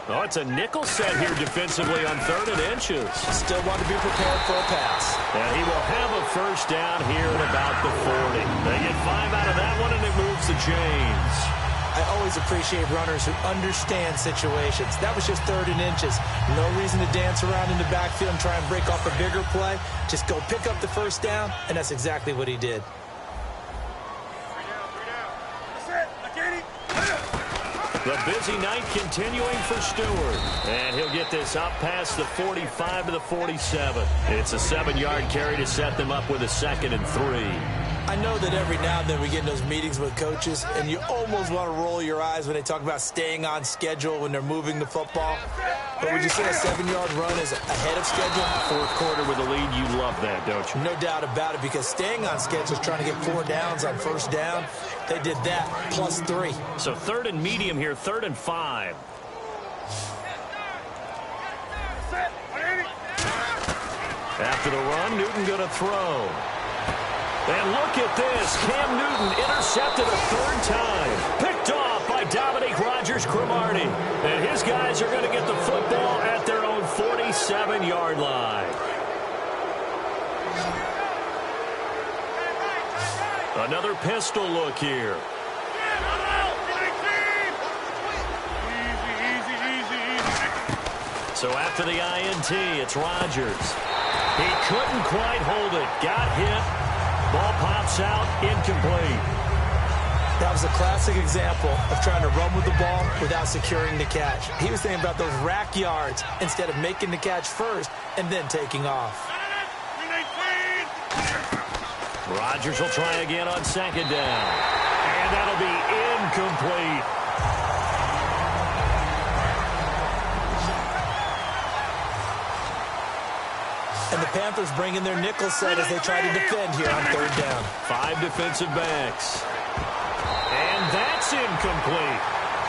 Speaker 2: Oh, it's a nickel set here defensively on 3rd and inches.
Speaker 3: Still want to be prepared for a pass.
Speaker 2: And he will have a first down here at about the 40. They get 5 out of that one, and it moves the chains.
Speaker 3: I always appreciate runners who understand situations. That was just 3rd and inches. No reason to dance around in the backfield and try and break off a bigger play. Just go pick up the first down, and that's exactly what he did.
Speaker 2: The busy night continuing for Stewart. And he'll get this up past the 45 to the 47. It's a 7-yard carry to set them up with a 2nd and 3.
Speaker 3: I know that every now and then we get in those meetings with coaches, and you almost want to roll your eyes when they talk about staying on schedule when they're moving the football. But would you say a 7-yard run is ahead of schedule?
Speaker 2: 4th quarter with a lead, you love that, don't you?
Speaker 3: No doubt about it, because staying on schedule is trying to get 4 downs on first down. They did that, plus 3.
Speaker 2: So 3rd and medium here, 3rd and 5. After the run, Newton going to throw. And look at this. Cam Newton intercepted a 3rd time. Picked off by Dominique Rodgers-Cromartie. And his guys are going to get the football at their own 47-yard line. Another pistol look here. So after the INT, it's Rodgers. He couldn't quite hold it. Got hit. Ball pops out, incomplete.
Speaker 3: That was a classic example of trying to run with the ball without securing the catch. He was thinking about those rack yards instead of making the catch first and then taking off.
Speaker 2: Rodgers will try again on 2nd down. And that'll be incomplete.
Speaker 3: And the Panthers bring in their nickel set as they try to defend here on 3rd down.
Speaker 2: 5 defensive backs. And that's incomplete.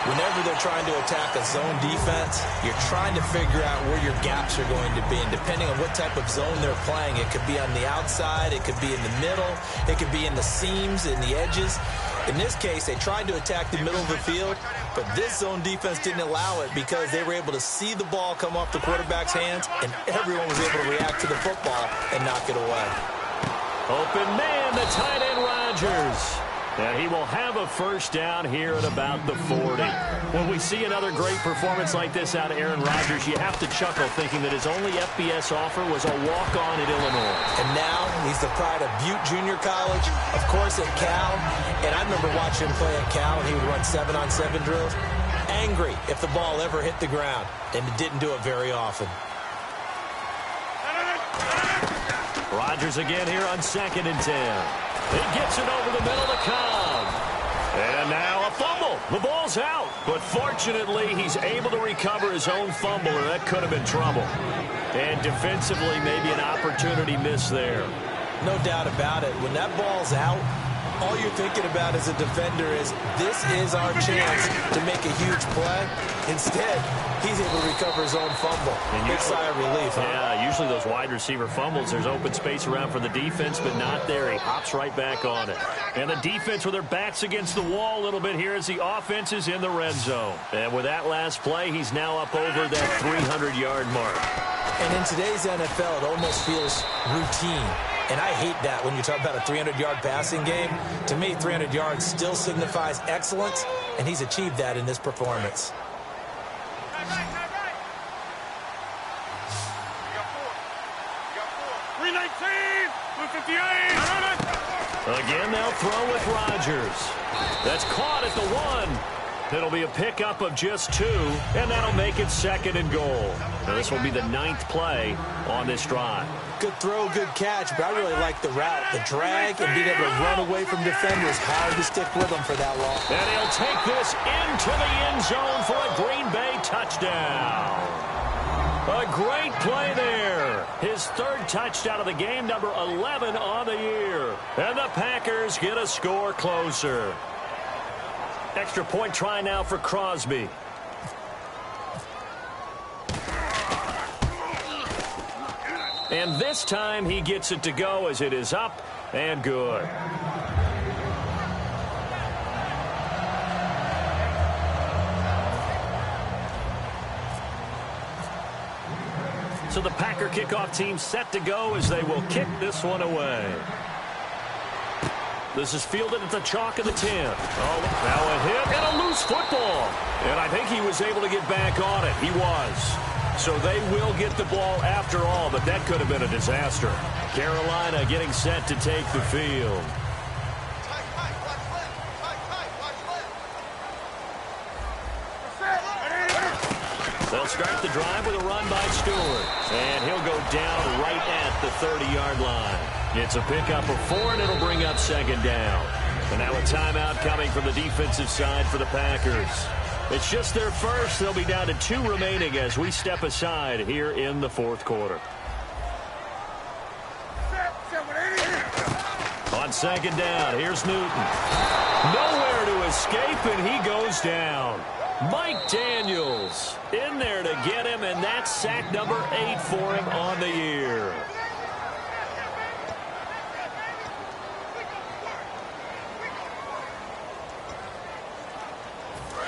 Speaker 3: Whenever they're trying to attack a zone defense, you're trying to figure out where your gaps are going to be. And depending on what type of zone they're playing, it could be on the outside, it could be in the middle, it could be in the seams, in the edges. In this case, they tried to attack the middle of the field, but this zone defense didn't allow it because they were able to see the ball come off the quarterback's hands, and everyone was able to react to the football and knock it away.
Speaker 2: Open man, the tight end Rodgers. And he will have a first down here at about the 40. When we see another great performance like this out of Aaron Rodgers, you have to chuckle thinking that his only FBS offer was a walk-on at Illinois.
Speaker 3: And now he's the pride of Butte Junior College, of course at Cal. And I remember watching him play at Cal, and he would run 7-on-7 drills. Angry if the ball ever hit the ground, and it didn't do it very often.
Speaker 2: Rodgers again here on 2nd and 10. He gets it over the middle to Cobb. And now a fumble. The ball's out. But fortunately, he's able to recover his own fumble, or that could have been trouble. And defensively, maybe an opportunity missed there.
Speaker 3: No doubt about it. When that ball's out, all you're thinking about as a defender is, this is our chance to make a huge play. Instead, he's able to recover his own fumble. Big sigh of relief, huh?
Speaker 2: Yeah, usually those wide receiver fumbles, there's open space around for the defense, but not there. He hops right back on it. And the defense with their backs against the wall a little bit here as the offense is in the red zone. And with that last play, he's now up over that 300-yard mark.
Speaker 3: And in today's NFL, it almost feels routine. And I hate that when you talk about a 300-yard passing game. To me, 300 yards still signifies excellence, and he's achieved that in this performance.
Speaker 2: Again, they'll throw with Rodgers. That's caught at the 1. It'll be a pickup of just 2, and that'll make it 2nd and goal. Now, this will be the 9th play on this drive.
Speaker 3: Good throw, good catch, but I really like the route. The drag and being able to run away from defenders. Hard to stick with them for that long.
Speaker 2: And he'll take this into the end zone for a Green Bay touchdown. A great play there. His 3rd touchdown of the game, number 11 on the year. And the Packers get a score closer. Extra point try now for Crosby. And this time he gets it to go as it is up and good. So the Packer kickoff team set to go as they will kick this one away. This is fielded at the chalk of the 10. Oh, now a hit and a loose football. And I think he was able to get back on it. He was. So they will get the ball after all, but that could have been a disaster. Carolina getting set to take the field. They'll start the drive with a run by Stewart. And he'll go down right at the 30-yard line. It's a pickup of 4, and it'll bring up 2nd down. And now a timeout coming from the defensive side for the Packers. It's just their first. They'll be down to 2 remaining as we step aside here in the 4th quarter. On 2nd down, here's Newton. Nowhere to escape, and he goes down. Mike Daniels in there to get him, and that's sack number 8 for him on the year.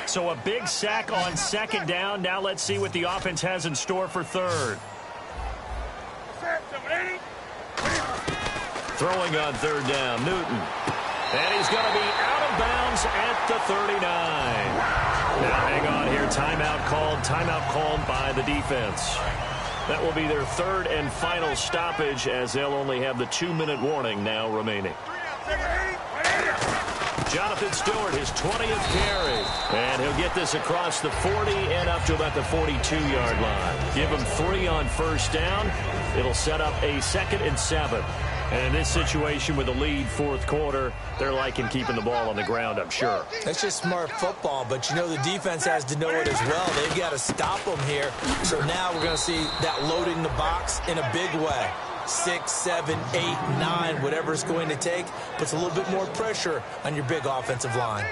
Speaker 2: So a big sack on 2nd down. Now let's see what the offense has in store for 3rd. Throwing on 3rd down, Newton. And he's going to be out of bounds at the 39. Now hang on here. Timeout called by the defense. That will be their 3rd and final stoppage as they'll only have the 2-minute warning now remaining. Jonathan Stewart, his 20th carry. And he'll get this across the 40 and up to about the 42-yard line. Give him 3 on 1st down. It'll set up a 2nd and 7. And in this situation with the lead 4th quarter, they're liking keeping the ball on the ground, I'm sure.
Speaker 3: That's just smart football, but you know the defense has to know it as well. They've got to stop them here. So now we're going to see that loading the box in a big way. 6, 7, 8, 9, whatever it's going to take, puts a little bit more pressure on your big offensive line.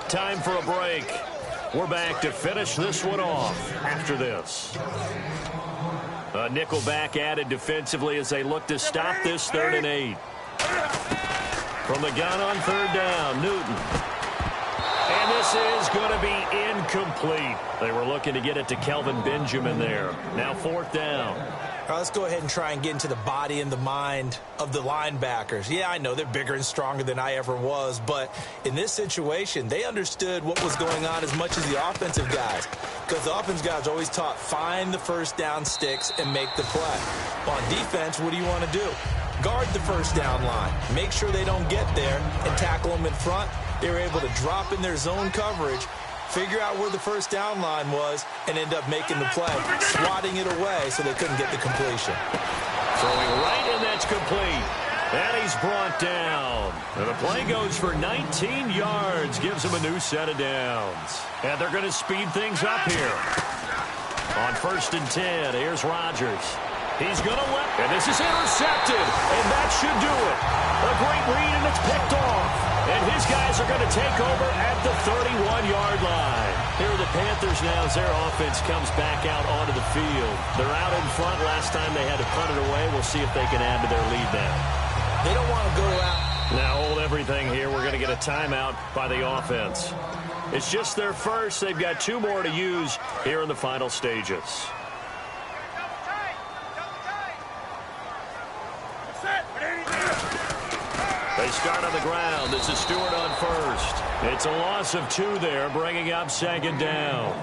Speaker 2: Time for a break. We're back to finish this one off after this. A nickel back added defensively as they look to stop this 3rd and 8. From the gun on 3rd down, Newton. And this is going to be incomplete. They were looking to get it to Kelvin Benjamin there. Now 4th down.
Speaker 3: All right, let's go ahead and try and get into the body and the mind of the linebackers. Yeah, I know they're bigger and stronger than I ever was, but in this situation, they understood what was going on as much as the offensive guys. Because the offensive guys are always taught, find the 1st down sticks and make the play. On defense, what do you want to do? Guard the 1st down line. Make sure they don't get there and tackle them in front. They were able to drop in their zone coverage figure out where the first down line was, and end up making the play, swatting it away so they couldn't get the completion.
Speaker 2: Throwing right, and that's complete. And he's brought down. And the play goes for 19 yards, gives him a new set of downs. And they're going to speed things up here. On 1st and 10, here's Rodgers. He's going to let, and this is intercepted, and that should do it. A great read, and it's picked off. And his guys are going to take over at the 31-yard line. Here are the Panthers now as their offense comes back out onto the field. They're out in front. Last time they had to punt it away. We'll see if they can add to their lead now.
Speaker 3: They don't want to go out.
Speaker 2: Now hold everything here. We're going to get a timeout by the offense. It's just their first. They've got 2 more to use here in the final stages. They start on the ground. This is Stewart on 1st. It's a loss of 2 there, bringing up 2nd down.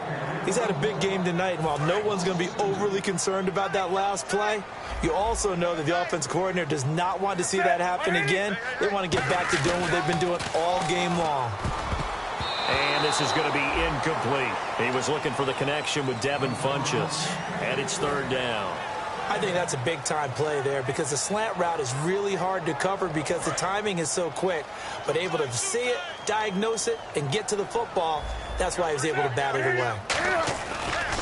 Speaker 3: He's had a big game tonight, and while no one's going to be overly concerned about that last play, you also know that the offense coordinator does not want to see that happen again. They want to get back to doing what they've been doing all game long.
Speaker 2: And this is going to be incomplete. He was looking for the connection with Devin Funchess. And it's 3rd down.
Speaker 3: I think that's a big-time play there because the slant route is really hard to cover because the timing is so quick. But able to see it, diagnose it, and get to the football, that's why he was able to bat it away.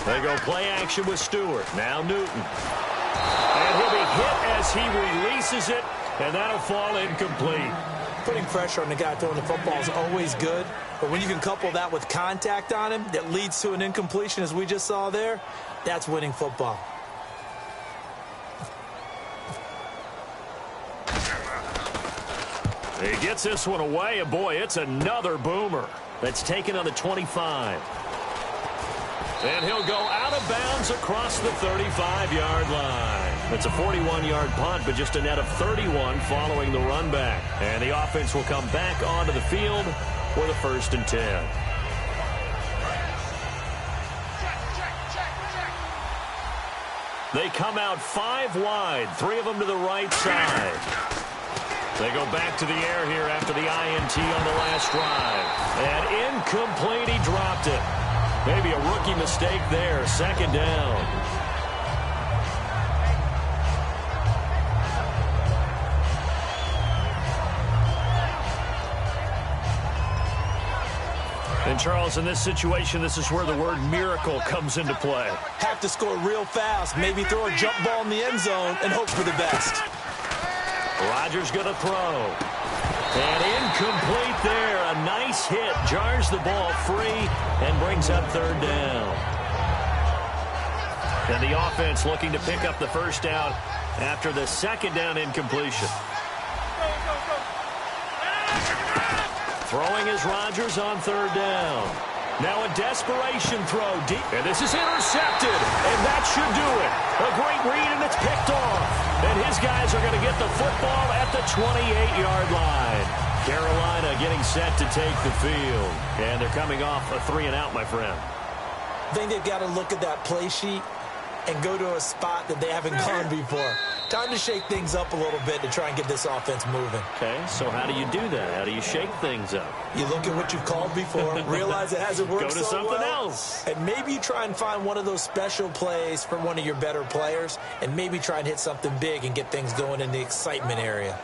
Speaker 2: They go play action with Stewart. Now Newton. And he'll be hit as he releases it, and that'll fall incomplete.
Speaker 3: Putting pressure on the guy throwing the football is always good, but when you can couple that with contact on him that leads to an incompletion, as we just saw there, that's winning football.
Speaker 2: He gets this one away, and boy, it's another boomer. That's taken on the 25. And he'll go out of bounds across the 35-yard line. It's a 41-yard punt, but just a net of 31 following the run back. And the offense will come back onto the field for the 1st and 10. They come out 5 wide, 3 of them to the right side. They go back to the air here after the INT on the last drive. And incomplete, he dropped it. Maybe a rookie mistake there, 2nd down. And Charles, in this situation, this is where the word miracle comes into play.
Speaker 3: Have to score real fast, maybe throw a jump ball in the end zone and hope for the best.
Speaker 2: Rodgers going to throw. And incomplete there. A nice hit. Jars the ball free and brings up 3rd down. And the offense looking to pick up the 1st down after the 2nd down incompletion. Throwing is Rodgers on 3rd down. Now a desperation throw deep. And this is intercepted. And that should do it. A great read, and it's picked off. And his guys are going to get the football at the 28-yard line. Carolina getting set to take the field. And they're coming off a 3-and-out, my friend.
Speaker 3: I think they've got to look at that play sheet and go to a spot that they haven't gone before. Time to shake things up a little bit to try and get this offense moving.
Speaker 2: Okay, so how do you do that? How do you shake things up?
Speaker 3: You look at what you've called before, realize it hasn't worked
Speaker 2: Go to
Speaker 3: so
Speaker 2: something
Speaker 3: well,
Speaker 2: else.
Speaker 3: and maybe you try and find one of those special plays for one of your better players, and maybe try and hit something big and get things going in the excitement area.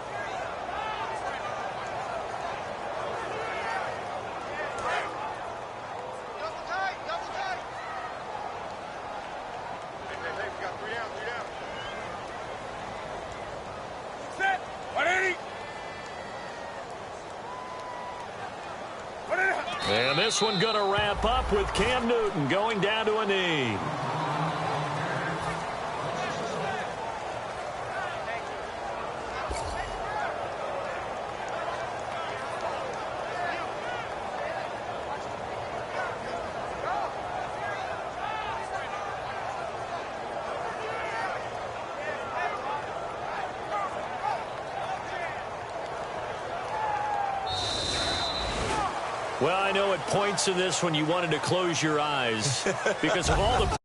Speaker 2: And this one going to wrap up with Cam Newton going down to a knee. Well, I know at points in this when you wanted to close your eyes because of all the